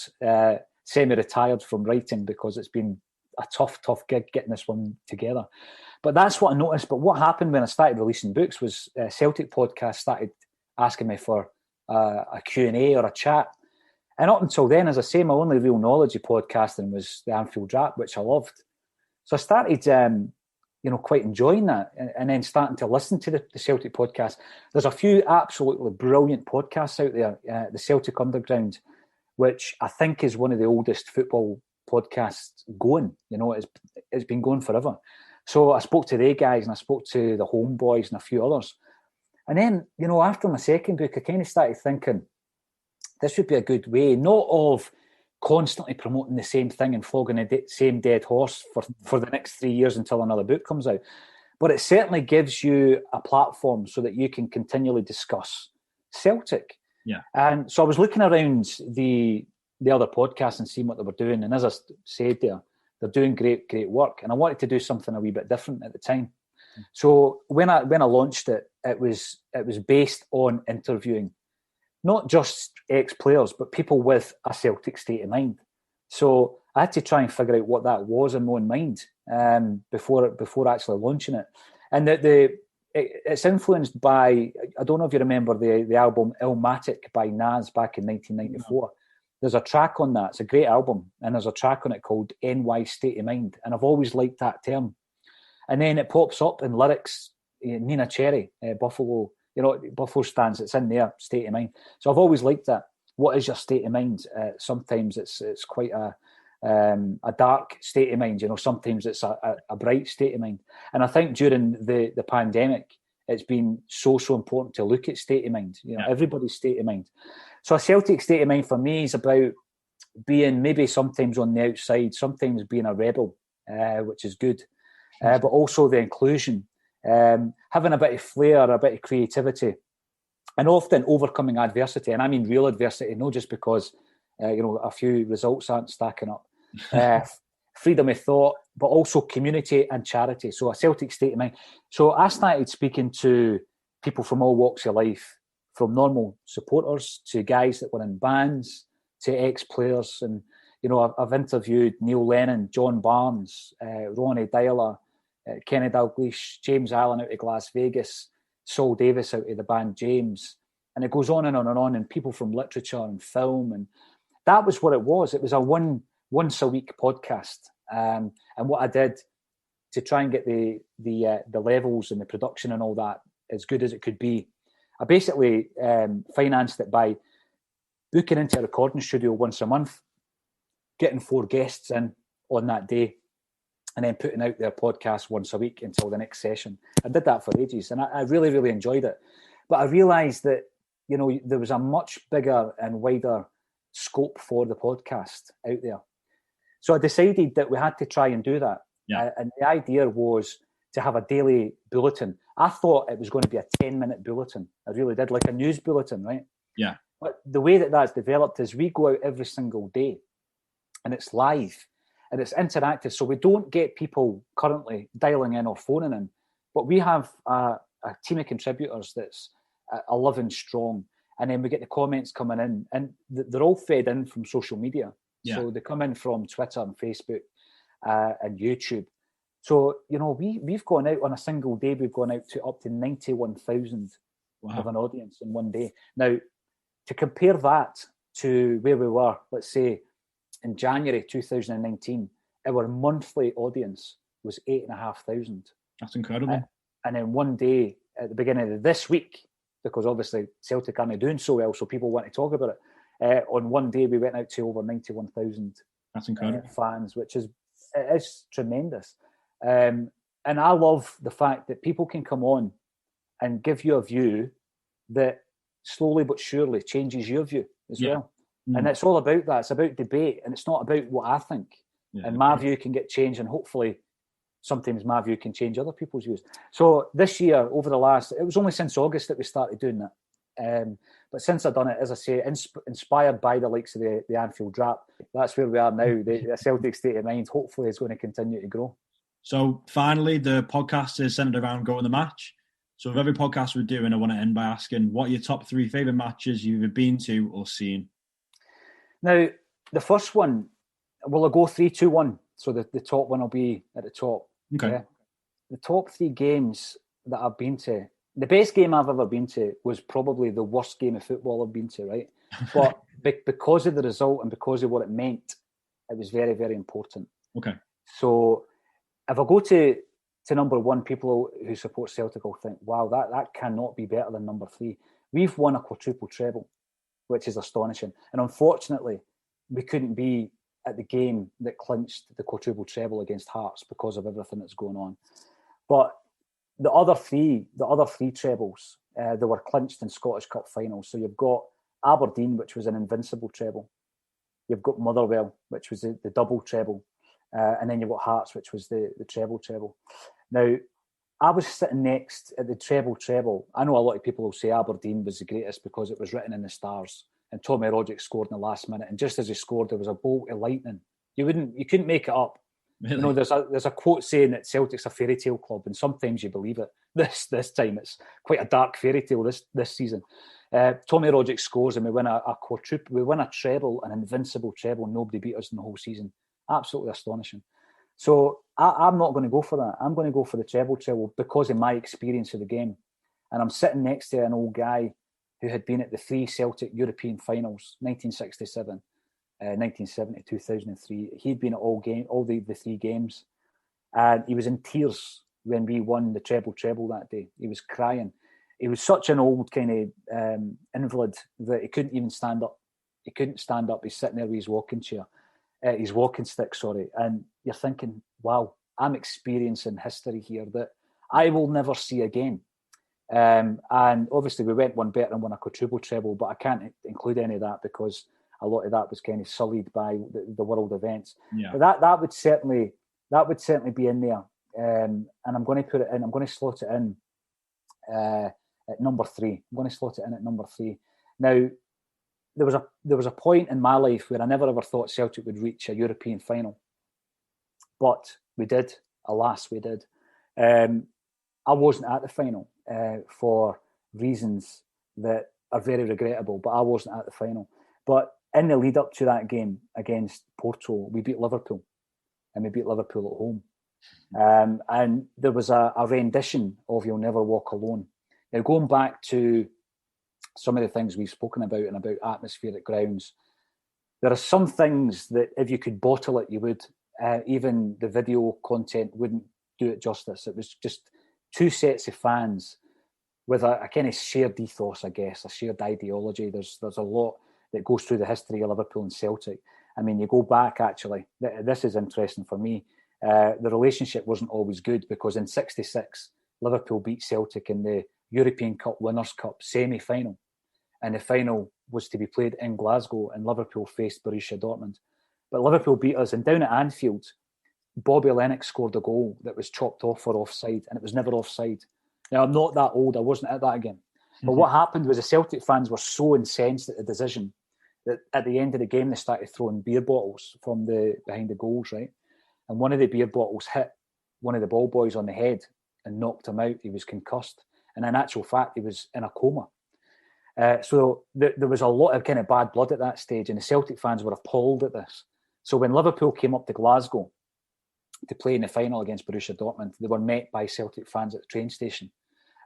semi-retired from writing because it's been a tough gig getting this one together. But that's what I noticed. But what happened when I started releasing books was Celtic Podcast started asking me for a Q&A or a chat. And up until then, as I say, my only real knowledge of podcasting was the Anfield Rap, which I loved. So I started, quite enjoying that and then starting to listen to the Celtic podcast. There's a few absolutely brilliant podcasts out there. The Celtic Underground, which I think is one of the oldest football podcasts going. It's been going forever. So I spoke to they guys and I spoke to the Homeboys and a few others. And then, after my second book, I kind of started thinking, this would be a good way, not of constantly promoting the same thing and flogging the same dead horse for the next 3 years until another book comes out. But it certainly gives you a platform so that you can continually discuss Celtic. Yeah. And so I was looking around the other podcasts and seeing what they were doing. And as I said they're doing great work. And I wanted to do something a wee bit different at the time. So when I launched it, it was based on interviewing not just ex-players, but people with a Celtic state of mind. So I had to try and figure out what that was in my own mind before actually launching it. And it's influenced by, I don't know if you remember the album Illmatic by Nas back in 1994. No. There's a track on that. It's a great album. And there's a track on it called NY State of Mind. And I've always liked that term. And then it pops up in lyrics, Nina Cherry, Buffalo stands, it's in their state of mind. So I've always liked that. What is your state of mind? Sometimes it's quite a dark state of mind. Sometimes it's a bright state of mind. And I think during the pandemic, it's been so important to look at state of mind. Everybody's state of mind. So a Celtic state of mind for me is about being maybe sometimes on the outside, sometimes being a rebel, which is good, but also the inclusion. Having a bit of flair, a bit of creativity, and often overcoming adversity. And I mean real adversity, not just because, a few results aren't stacking up. Freedom of thought, but also community and charity. So a Celtic state of mind. So I started speaking to people from all walks of life, from normal supporters to guys that were in bands, to ex-players. And, I've interviewed Neil Lennon, John Barnes, Ronnie Dyler, Kenny Dalglish, James Allen out of Las Vegas, Saul Davis out of the band James, and it goes on and on and on, and people from literature and film, and that was what it was. It was a once a week podcast, and what I did to try and get the levels and the production and all that as good as it could be, I basically financed it by booking into a recording studio once a month, getting 4 guests in on that day, and then putting out their podcast once a week until the next session. I did that for ages, and I really, really enjoyed it. But I realised that, there was a much bigger and wider scope for the podcast out there. So I decided that we had to try and do that. Yeah. And the idea was to have a daily bulletin. I thought it was going to be a 10-minute bulletin. I really did, like a news bulletin, right? Yeah. But the way that that's developed is we go out every single day and it's live and it's interactive. So we don't get people currently dialing in or phoning in, but we have a team of contributors that's 11 strong. And then we get the comments coming in, and they're all fed in from social media. Yeah. So they come in from Twitter and Facebook and YouTube. So, we've gone out on a single day, we've gone out to up to 91,000 of an audience in one day. Now, to compare that to where we were, let's say, in January 2019, our monthly audience was 8,500. That's incredible. And then one day, at the beginning of this week, because obviously Celtic aren't doing so well, so people want to talk about it. On one day, we went out to over 91,000. That's incredible. Fans, which is tremendous. And I love the fact that people can come on and give you a view that slowly but surely changes your view as well. And it's all about that. It's about debate, and it's not about what I think. Yeah, and my view can get changed, and hopefully sometimes my view can change other people's views. So this year, it was only since August that we started doing that. But since I've done it, as I say, inspired by the likes of the Anfield Drap, that's where we are now. The Celtic State of Mind, hopefully, is going to continue to grow. So finally, the podcast is centered around Go in the Match. So with every podcast we're doing, I want to end by asking, what are your top 3 favourite matches you've either been to or seen? Now, the first one, will I go 3-2-1? So the top one will be at the top. Okay. Yeah? The top 3 games that I've been to, the best game I've ever been to was probably the worst game of football I've been to, right? But because of the result and because of what it meant, it was very, very important. Okay. So if I go to number 1, people who support Celtic will think, wow, that cannot be better than number 3. We've won a quadruple treble, which is astonishing. And unfortunately, we couldn't be at the game that clinched the quadruple treble against Hearts because of everything that's going on. But the other three trebles, they were clinched in Scottish Cup finals. So you've got Aberdeen, which was an invincible treble. You've got Motherwell, which was the double treble. And then you've got Hearts, which was the treble. Now, I was sitting next at the treble. I know a lot of people will say Aberdeen was the greatest because it was written in the stars. And Tommy Rodgers scored in the last minute. And just as he scored, there was a bolt of lightning. You couldn't make it up. Really? There's a quote saying that Celtic's a fairy tale club, and sometimes you believe it. This time it's quite a dark fairy tale this season. Tommy Rodgers scores and we win a quadruple. We win a treble, an invincible treble. Nobody beat us in the whole season. Absolutely astonishing. So I'm not going to go for that. I'm going to go for the treble because of my experience of the game. And I'm sitting next to an old guy who had been at the 3 Celtic European finals, 1967, 1970, 2003. He'd been at all the 3 games. And he was in tears when we won the treble that day. He was crying. He was such an old kind of invalid that he couldn't even stand up. He couldn't stand up. He's sitting there with his walking stick, and you're thinking, wow, I'm experiencing history here that I will never see again. And obviously we went one better and won a quadruple treble, but I can't include any of that because a lot of that was kind of sullied by the world events. Yeah. But that would certainly be in there. And I'm going to put it in. I'm going to slot it in at number 3. I'm going to slot it in at number 3. Now, there was a point in my life where I never ever thought Celtic would reach a European final, but we did. Alas, we did. I wasn't at the final for reasons that are very regrettable, but I wasn't at the final. But in the lead up to that game against Porto, we beat Liverpool, and we beat Liverpool at home. And there was a rendition of "You'll Never Walk Alone." Now, going back to some of the things we've spoken about and about atmosphere at grounds, there are some things that if you could bottle it, you would. Even the video content wouldn't do it justice. It was just 2 sets of fans with a kind of shared ethos, I guess, a shared ideology. There's a lot that goes through the history of Liverpool and Celtic. I mean, you go back, actually, this is interesting for me. The relationship wasn't always good because in '66, Liverpool beat Celtic in the European Cup Winners' Cup semi-final. And the final was to be played in Glasgow, and Liverpool faced Borussia Dortmund. But Liverpool beat us, and down at Anfield, Bobby Lennox scored a goal that was chopped off for offside, and it was never offside. Now, I'm not that old. I wasn't at that game. But what happened was the Celtic fans were so incensed at the decision that at the end of the game they started throwing beer bottles from behind the goals, right? And one of the beer bottles hit one of the ball boys on the head and knocked him out. He was concussed. And in actual fact, he was in a coma. So there was a lot of kind of bad blood at that stage, and the Celtic fans were appalled at this. So when Liverpool came up to Glasgow to play in the final against Borussia Dortmund, they were met by Celtic fans at the train station.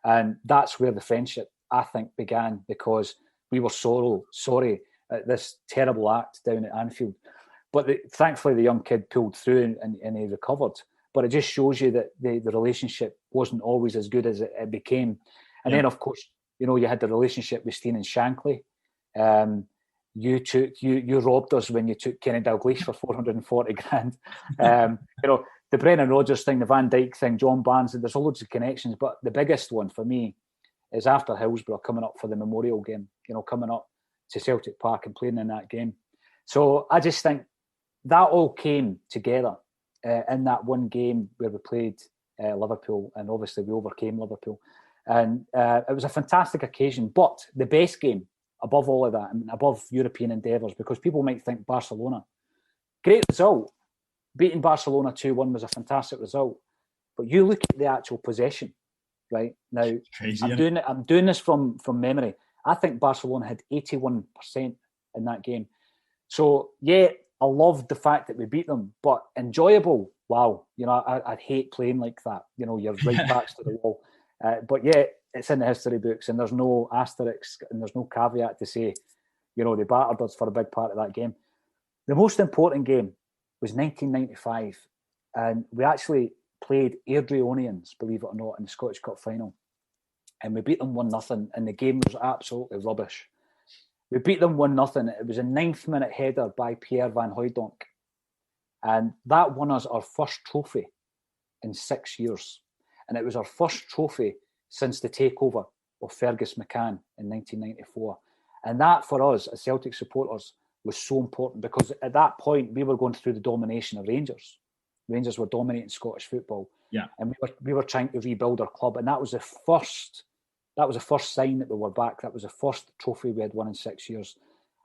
And that's where the friendship, I think, began, because we were sorry at this terrible act down at Anfield. But thankfully, the young kid pulled through and he recovered. But it just shows you that the relationship wasn't always as good as it became. And then, of course, you had the relationship with Steen and Shankly. You robbed us when you took Kenny Dalglish for 440 grand. The Brendan Rodgers thing, the Van Dijk thing, John Barnes, there's loads of connections. But the biggest one for me is after Hillsborough coming up for the Memorial game, coming up to Celtic Park and playing in that game. So I just think that all came together in that one game where we played Liverpool, and obviously we overcame Liverpool. And it was a fantastic occasion. But the best game, above all of that, and above European endeavours, because people might think Barcelona, great result. Beating Barcelona 2-1 was a fantastic result. But you look at the actual possession, right? Now, crazy, I'm doing this from memory. I think Barcelona had 81% in that game. So, yeah, I loved the fact that we beat them, but enjoyable, wow. I'd hate playing like that. You're right backs to the wall. But yeah, it's in the history books, and there's no asterisk and there's no caveat to say, they battered us for a big part of that game. The most important game was 1995, and we actually played Airdrieonians, believe it or not, in the Scottish Cup final. And we beat them 1-0, and the game was absolutely rubbish. We beat them 1-0. It was a 9th-minute header by Pierre van Hooijdonk. And that won us our first trophy in 6 years. And it was our first trophy since the takeover of Fergus McCann in 1994. And that, for us, as Celtic supporters, was so important, because at that point, we were going through the domination of Rangers. Rangers were dominating Scottish football. Yeah. And we were trying to rebuild our club. And that was the first sign that we were back. That was the first trophy we had won in 6 years.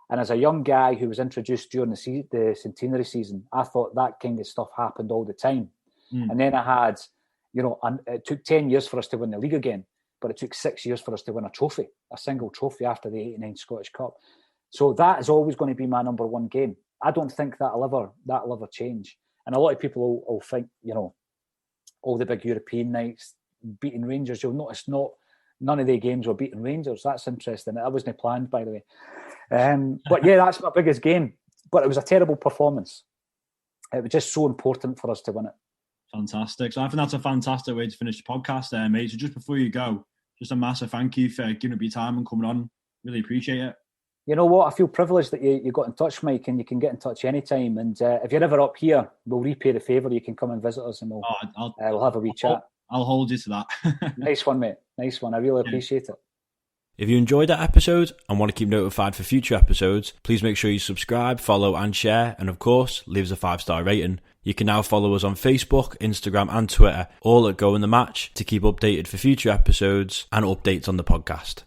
And as a young guy who was introduced during the centenary season, I thought that kind of stuff happened all the time. And then I had, it took 10 years for us to win the league again, but it took 6 years for us to win a single trophy after the 89 Scottish Cup. So that is always going to be my number one game. I don't think that'll ever change. And a lot of people will think, all the big European nights, beating Rangers, you'll notice none of the games were beating Rangers. That's interesting. That wasn't planned, by the way. But yeah, that's my biggest game. But it was a terrible performance. It was just so important for us to win it. Fantastic. So I think that's a fantastic way to finish the podcast there, mate. So just before you go, just a massive thank you for giving up your time and coming on. Really appreciate it. You know what? I feel privileged that you got in touch, Mike, and you can get in touch anytime. And if you're ever up here, we'll repay the favour. You can come and visit us and we'll have a wee chat. I'll hold you to that. Nice one, mate. Nice one. I really appreciate it. If you enjoyed that episode and want to keep notified for future episodes, please make sure you subscribe, follow and share, and of course, leave us a 5-star rating. You can now follow us on Facebook, Instagram and Twitter, all at Go in the Match, to keep updated for future episodes and updates on the podcast.